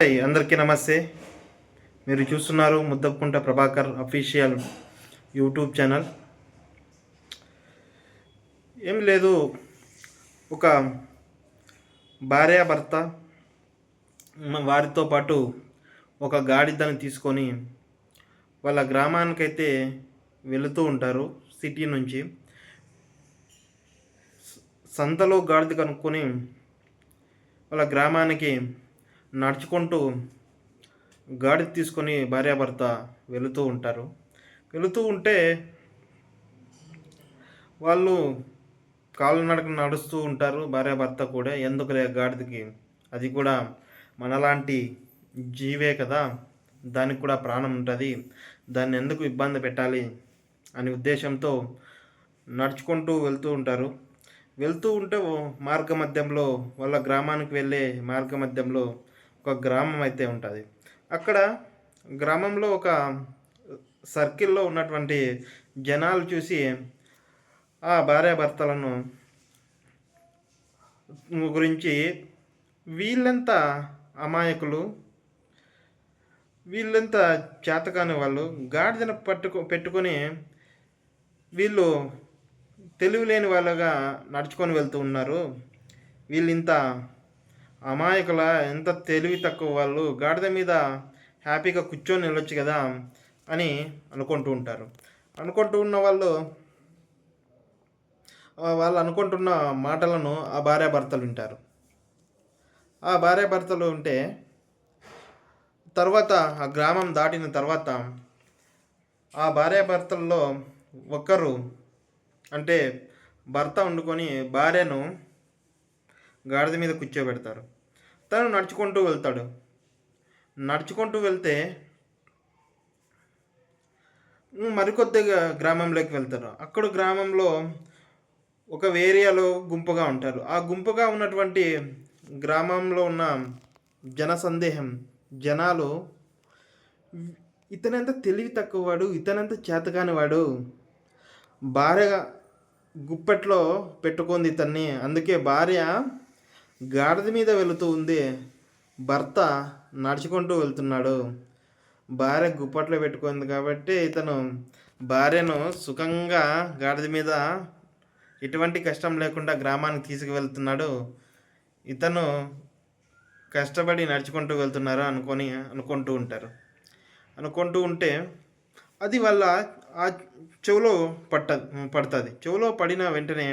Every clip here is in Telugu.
అందరికీ నమస్తే. మీరు చూస్తున్నారు ముద్దకుంట ప్రభాకర్ అఫీషియల్ యూట్యూబ్ ఛానల్. ఏం లేదు, ఒక భార్యాభర్త వారితో పాటు ఒక గాడిదను తీసుకొని వాళ్ళ గ్రామానికైతే వెళుతూ ఉంటారు. సిటీ నుంచి సంతలో గాడిద కనుక్కొని వాళ్ళ గ్రామానికి నడుచుకుంటూ గాడి తీసుకొని భార్యాభర్త వెళుతూ ఉంటారు. వెళుతూ ఉంటే వాళ్ళు కాళ్ళనడక నడుస్తూ ఉంటారు. భార్యాభర్త కూడా ఎందుకులే గాడిదకి, అది కూడా మనలాంటి జీవే కదా, దానికి కూడా ప్రాణం ఉంటుంది, దాన్ని ఎందుకు ఇబ్బంది పెట్టాలి అనే ఉద్దేశంతో నడుచుకుంటూ వెళ్తూ ఉంటారు. వెళ్తూ ఉంటే మార్గ మధ్యంలో వాళ్ళ గ్రామానికి వెళ్ళే మార్గ మధ్యంలో ఒక గ్రామం అయితే ఉంటుంది. అక్కడ గ్రామంలో ఒక సర్కిల్లో ఉన్నటువంటి జనాలు చూసి ఆ భార్యాభర్తలను గురించి, వీళ్ళంత అమాయకులు, వీళ్ళంత చేతకాని వాళ్ళు, గాడిదను పెట్టుకొని వీళ్ళు తెలివిలేని వాళ్ళగా నడుచుకొని వెళ్తూ ఉన్నారు, వీళ్ళు ఇంత అమాయకుల, ఎంత తెలివి తక్కువ వాళ్ళు, గాడిద మీద హ్యాపీగా కూర్చొని వెళ్ళొచ్చు కదా అని అనుకుంటూ ఉంటారు. అనుకుంటూ ఉన్న వాళ్ళు అనుకుంటున్న మాటలను ఆ భార్యాభర్తలు వింటారు. ఆ భార్యాభర్తలు ఉంటే తర్వాత ఆ గ్రామం దాటిన తర్వాత ఆ భార్యాభర్తల్లో ఒకరు, అంటే భర్త వండుకొని భార్యను గాడిద మీద కూర్చోబెడతారు. తను నడుచుకుంటూ వెళ్తాడు. నడుచుకుంటూ వెళ్తే మరికొద్దిగా గ్రామంలోకి వెళ్తారు. అక్కడ గ్రామంలో ఒక ఏరియాలో గుంపుగా ఉంటారు. ఆ గుంపుగా ఉన్నటువంటి గ్రామంలో ఉన్న జనాలు, ఇతనంత తెలివి తక్కువవాడు, ఇతనంత చేతకానివాడు, భార్య గుప్పెట్లో పెట్టుకుంది ఇతన్ని, అందుకే భార్య గాడిద మీద వెళుతూ ఉంది, భర్త నడుచుకుంటూ వెళ్తున్నాడు, భార్య గుప్పట్లో పెట్టుకుంది కాబట్టి ఇతను భార్యను సుఖంగా గాడిద మీద ఎటువంటి కష్టం లేకుండా గ్రామానికి తీసుకువెళ్తున్నాడు, ఇతను కష్టపడి నడుచుకుంటూ వెళ్తున్నారు అనుకుంటూ ఉంటారు. అనుకుంటూ ఉంటే అది వాళ్ళ ఆ చెవులో పడుతుంది. చెవులో పడిన వెంటనే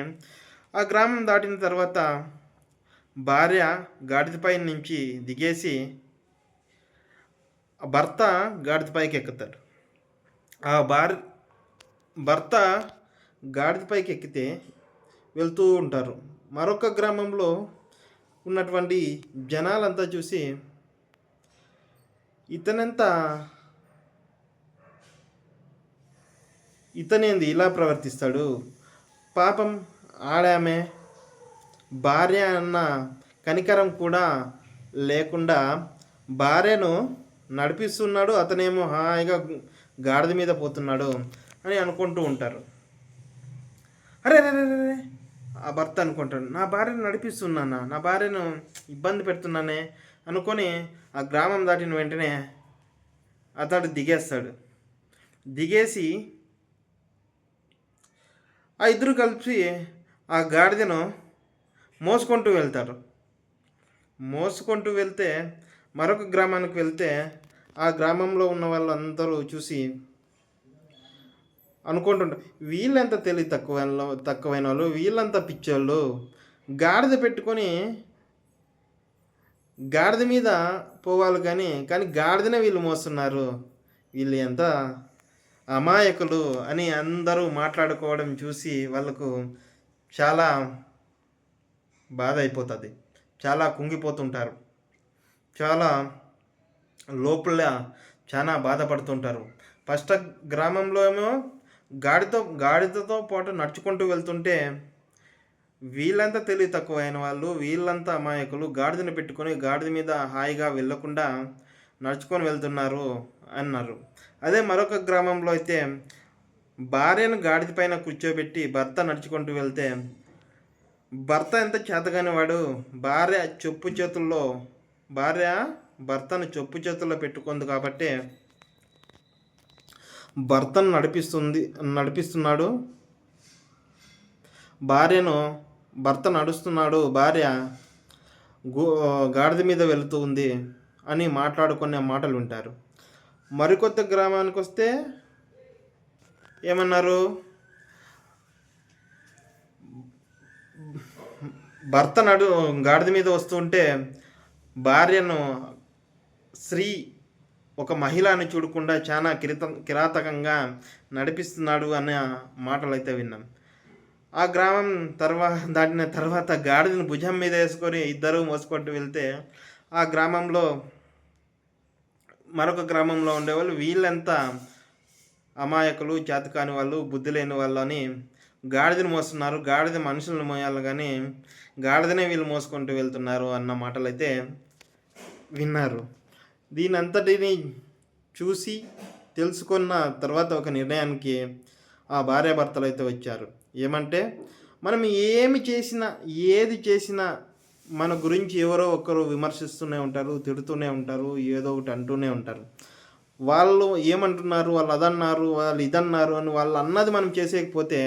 ఆ గ్రామం దాటిన తర్వాత భార్య గాడిదపై నుంచి దిగేసి భర్త గాడిదపైకి ఎక్కుతాడు. ఆ భర్త గాడిదపైకి ఎక్కితే వెళ్తూ ఉంటారు. మరొక గ్రామంలో ఉన్నటువంటి జనాలంతా చూసి, ఇతనేంది ఇలా ప్రవర్తిస్తాడు, పాపం ఆడామె భార్య అన్న కనికరం కూడా లేకుండా భార్యను నడిపిస్తున్నాడు, అతనేమో హాయిగా గాడిద మీద పోతున్నాడు అని అనుకుంటూ ఉంటారు. అరే ఆ భర్త అనుకుంటాడు, నా భార్యను నడిపిస్తున్నానా, నా భార్యను ఇబ్బంది పెడుతున్నానే అనుకొని ఆ గ్రామం దాటిన వెంటనే అతడు దిగేస్తాడు. దిగేసి ఆ ఇద్దరు కలిసి ఆ గాడిదను మోసుకుంటూ వెళ్తారు. మోసుకుంటూ వెళ్తే మరొక గ్రామానికి వెళ్తే ఆ గ్రామంలో ఉన్న వాళ్ళందరూ చూసి అనుకుంటుంటారు, వీళ్ళంత తెలివి తక్కువైన వాళ్ళు, వీళ్ళంతా పిచ్చోళ్ళు, గాడిద పెట్టుకొని గాడిద మీద పోవాలి కానీ గాడిదనే వీళ్ళు మోస్తున్నారు, వీళ్ళు ఎంత అమాయకులు అని అందరూ మాట్లాడుకోవడం చూసి వాళ్ళకు చాలా బాధ అయిపోతుంది. చాలా కుంగిపోతుంటారు, చాలా లోపల చాలా బాధపడుతుంటారు. ఫస్ట్ గ్రామంలో ఏమో గాడిదతో పాటు నడుచుకుంటూ వెళ్తుంటే వీళ్ళంతా తెలివి తక్కువైన వాళ్ళు, వీళ్ళంతా అమాయకులు, గాడిదను పెట్టుకొని గాడిద మీద హాయిగా వెళ్ళకుండా నడుచుకొని వెళ్తున్నారు అన్నారు. అదే మరొక గ్రామంలో అయితే భార్యను గాడిద పైన కూర్చోబెట్టి భర్త నడుచుకుంటూ వెళ్తే, భర్త ఎంత చేతగాని వాడు, భార్య చెప్పు చేతుల్లో, భార్య భర్తను చెప్పు చేతుల్లో పెట్టుకుంది కాబట్టి భర్తను నడిపిస్తున్నాడు. భర్త నడుస్తున్నాడు, భార్య గాడిద మీద వెళుతూ ఉంది అని మాట్లాడుకునే మాటలు వింటారు. మరికొత్త గ్రామానికి వస్తే ఏమన్నారు, భర్త గాడిద మీద వస్తుంటే భార్యను ఒక మహిళని చూడకుండా చాలా కిరాతకంగా నడిపిస్తున్నాడు అనే మాటలు అయితే విన్నాం. ఆ గ్రామం దాటిన తర్వాత గాడిదని భుజం మీద వేసుకొని ఇద్దరు మోసుకుంటూ వెళ్తే ఆ గ్రామంలో మరొక గ్రామంలో ఉండేవాళ్ళు వీళ్ళంతా అమాయకులు, చేతకాని వాళ్ళు, బుద్ధి లేని వాళ్ళు అని గాడిదని మోస్తున్నారు, గాడిద మనుషులను మోయాలి కానీ గాడిదనే వీళ్ళు మోసుకుంటూ వెళ్తున్నారు అన్న మాటలు అయితే విన్నారు. దీని అంతటిని చూసి తెలుసుకున్న తర్వాత ఒక నిర్ణయానికి ఆ భార్యాభర్తలు అయితే వచ్చారు. ఏమంటే మనం ఏది చేసినా మన గురించి ఎవరో ఒకరు విమర్శిస్తూనే ఉంటారు, తిడుతూనే ఉంటారు, ఏదో ఒకటి అంటూనే ఉంటారు. వాళ్ళు ఏమంటున్నారు, వాళ్ళు అదన్నారు, వాళ్ళు ఇదన్నారు అని వాళ్ళు అన్నది మనం చేసేయకపోతే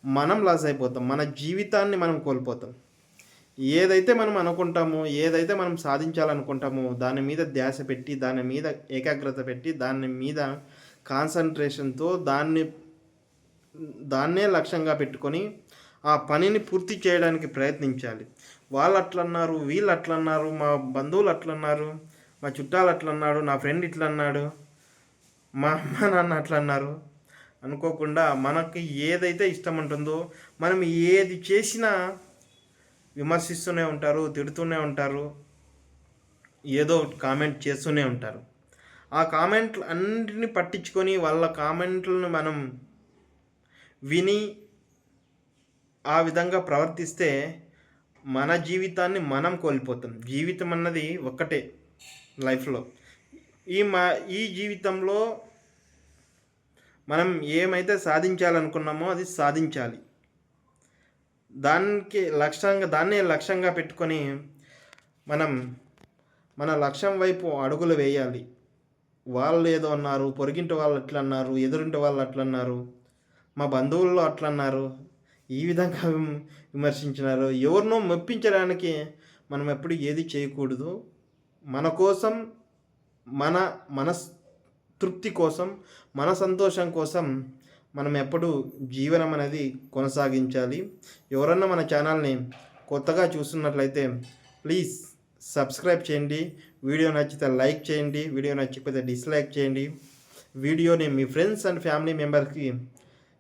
మనం లాస్ అయిపోతాం, మన జీవితాన్ని మనం కోల్పోతాం. ఏదైతే మనం అనుకుంటామో, ఏదైతే మనం సాధించాలనుకుంటామో దాని మీద ధ్యాస పెట్టి, దాని మీద ఏకాగ్రత పెట్టి, దాని మీద కాన్సన్ట్రేషన్తో దాన్నే లక్ష్యంగా పెట్టుకొని ఆ పనిని పూర్తి చేయడానికి ప్రయత్నించాలి. వాళ్ళు అట్లన్నారు, వీళ్ళు అట్లన్నారు, మా బంధువులు అట్లన్నారు, మా చుట్టాలు అట్లన్నాడు, నా ఫ్రెండ్ ఇట్లన్నాడు, మా అమ్మ నాన్న అట్లన్నారు అనుకోకుండా మనకి ఏదైతే ఇష్టం ఉంటుందో మనం ఏది చేసినా విమర్శిస్తూనే ఉంటారు, తిడుతూనే ఉంటారు, ఏదో కామెంట్ చేస్తూనే ఉంటారు. ఆ కామెంట్లు అన్నింటినీ పట్టించుకొని వాళ్ళ కామెంట్లను మనం విని ఆ విధంగా ప్రవర్తిస్తే మన జీవితాన్ని మనం కోల్పోతాం. జీవితం అన్నది ఒక్కటే లైఫ్లో. ఈ జీవితంలో మనం ఏమైతే సాధించాలనుకున్నామో అది సాధించాలి. దాన్నే లక్ష్యంగా పెట్టుకొని మనం మన లక్ష్యం వైపు అడుగులు వేయాలి. వాళ్ళు ఏదో అన్నారు, పొరుగింటి వాళ్ళు అట్లా అన్నారు, ఎదురింటి వాళ్ళు అట్లా అన్నారు, మా బంధువుల్లో అట్లా అన్నారు, ఈ విధంగా విమర్శించినారు. ఎవరినో మెప్పించడానికి మనం ఎప్పుడు ఏది చేయకూడదు. మన కోసం, మన తృప్తి కోసం, మన సంతోషం కోసం మనం ఎప్పుడు జీవనం అనేది కొనసాగించాలి. ఎవరన్నా మన ఛానల్ని కొత్తగా చూస్తున్నట్లయితే ప్లీజ్ సబ్స్క్రైబ్ చేయండి. వీడియో నచ్చితే లైక్ చేయండి, వీడియో నచ్చకపోతే డిస్లైక్ చేయండి. వీడియోని మీ ఫ్రెండ్స్ అండ్ ఫ్యామిలీ మెంబర్స్కి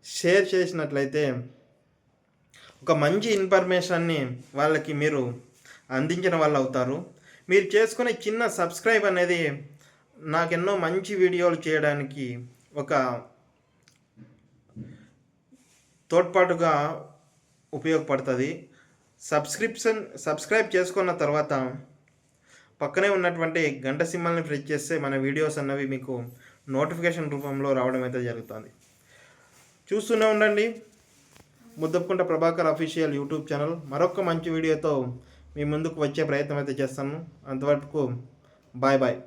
షేర్ చేసినట్లయితే ఒక మంచి ఇన్ఫర్మేషన్ని వాళ్ళకి మీరు అందించిన వాళ్ళు అవుతారు. మీరు చేసుకునే చిన్న సబ్స్క్రైబ్ అనేది నాకెన్నో మంచి వీడియోలు చేయడానికి ఒక తోడ్పాటుగా ఉపయోగపడుతుంది. సబ్స్క్రైబ్ చేసుకున్న తర్వాత పక్కనే ఉన్నటువంటి గంట సింబల్ని ప్రెస్ చేస్తే మన వీడియోస్ అన్నవి మీకు నోటిఫికేషన్ రూపంలో రావడం అయితే జరుగుతుంది. చూస్తూనే ఉండండి ముద్దపుకుంట ప్రభాకర్ అఫీషియల్ యూట్యూబ్ ఛానల్. మరొక మంచి వీడియోతో మీ ముందుకు వచ్చే ప్రయత్నం అయితే చేస్తాను. అంతవరకు బాయ్ బాయ్.